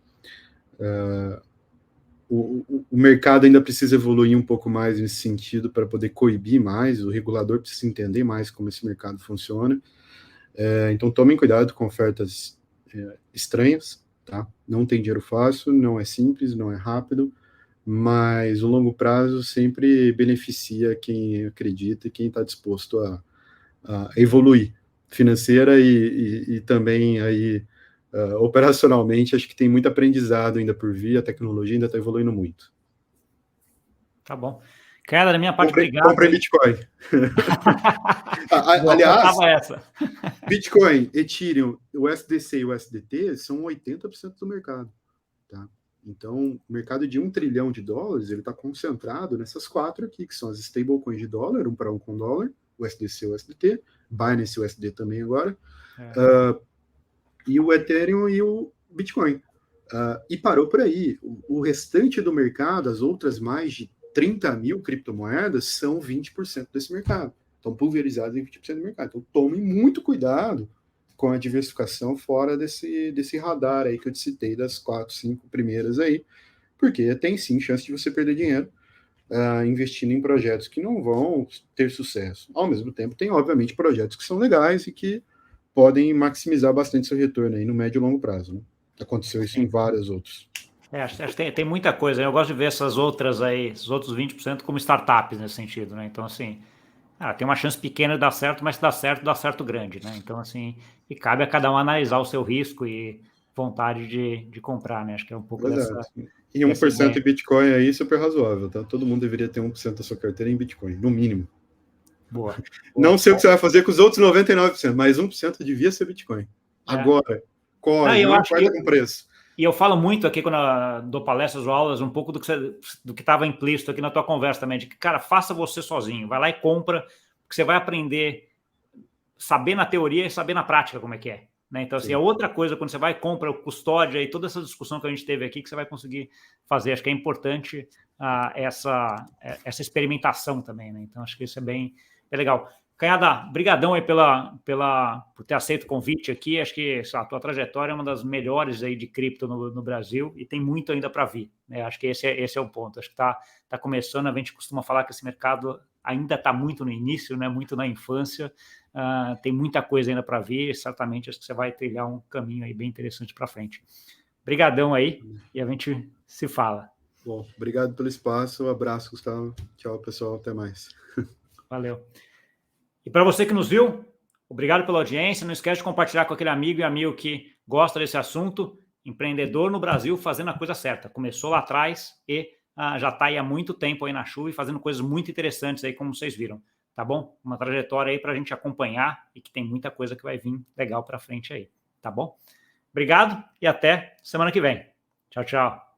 O mercado ainda precisa evoluir um pouco mais nesse sentido para poder coibir mais, o regulador precisa entender mais como esse mercado funciona. Então tomem cuidado com ofertas estranhas, tá? Não tem dinheiro fácil, não é simples, não é rápido, mas o longo prazo sempre beneficia quem acredita e quem está disposto a evoluir financeira e também aí operacionalmente. Acho que tem muito aprendizado ainda por vir, a tecnologia ainda está evoluindo muito. Tá bom. Cara, da minha parte, obrigado. Comprei Bitcoin. Aliás, Bitcoin, Ethereum, o SDC e o SDT são 80% do mercado, tá? Então, o mercado de $1 trilhão, ele está concentrado nessas 4 aqui, que são as stablecoins de dólar, 1 para 1 com dólar, o SDC e o SDT, Binance e o USD também agora, e o Ethereum e o Bitcoin. E parou por aí. O restante do mercado, as outras mais de 30 mil criptomoedas, são 20% desse mercado. Estão pulverizadas em 20% do mercado. Então, tomem muito cuidado com a diversificação fora desse radar aí que eu te citei, das 4, 5 primeiras aí, porque tem sim chance de você perder dinheiro investindo em projetos que não vão ter sucesso. Ao mesmo tempo, tem, obviamente, projetos que são legais e que podem maximizar bastante seu retorno aí no médio e longo prazo, né? Aconteceu isso em vários outros. Acho que tem muita coisa. Eu gosto de ver essas outras aí, esses outros 20% como startups nesse sentido, né? Então, assim, tem uma chance pequena de dar certo, mas se dá certo grande, né? Então, assim, e cabe a cada um analisar o seu risco e vontade de comprar, né? Acho que é um pouco dessa... E 1% em Bitcoin aí, super razoável, tá? Todo mundo deveria ter 1% da sua carteira em Bitcoin, no mínimo. Boa. Não sei o que você vai fazer com os outros 99%, mas 1% devia ser Bitcoin. Agora, corre, não importa com preço. E eu falo muito aqui, quando eu dou palestras ou aulas, um pouco do que estava implícito aqui na tua conversa também, de que, cara, faça você sozinho, vai lá e compra, porque você vai aprender, saber na teoria e saber na prática como é que é. Né? Então, assim, é outra coisa quando você vai e compra o custódia e toda essa discussão que a gente teve aqui, que você vai conseguir fazer. Acho que é importante essa experimentação também, né? Então, acho que isso é bem legal. Canhada, brigadão aí por ter aceito o convite aqui. Acho que a tua trajetória é uma das melhores aí de cripto no Brasil e tem muito ainda para vir, né? Acho que esse é o ponto. Acho que tá começando, a gente costuma falar que esse mercado ainda está muito no início, né? Muito na infância. Tem muita coisa ainda para vir e certamente acho que você vai trilhar um caminho aí bem interessante para frente. Brigadão aí e a gente se fala. Bom, obrigado pelo espaço. Um abraço, Gustavo. Tchau, pessoal. Até mais. Valeu. E para você que nos viu, obrigado pela audiência. Não esquece de compartilhar com aquele amigo e amigo que gosta desse assunto. Empreendedor no Brasil fazendo a coisa certa. Começou lá atrás e já está aí há muito tempo aí na chuva e fazendo coisas muito interessantes aí, como vocês viram. Tá bom? Uma trajetória aí para a gente acompanhar e que tem muita coisa que vai vir legal para frente aí. Tá bom? Obrigado e até semana que vem. Tchau, tchau.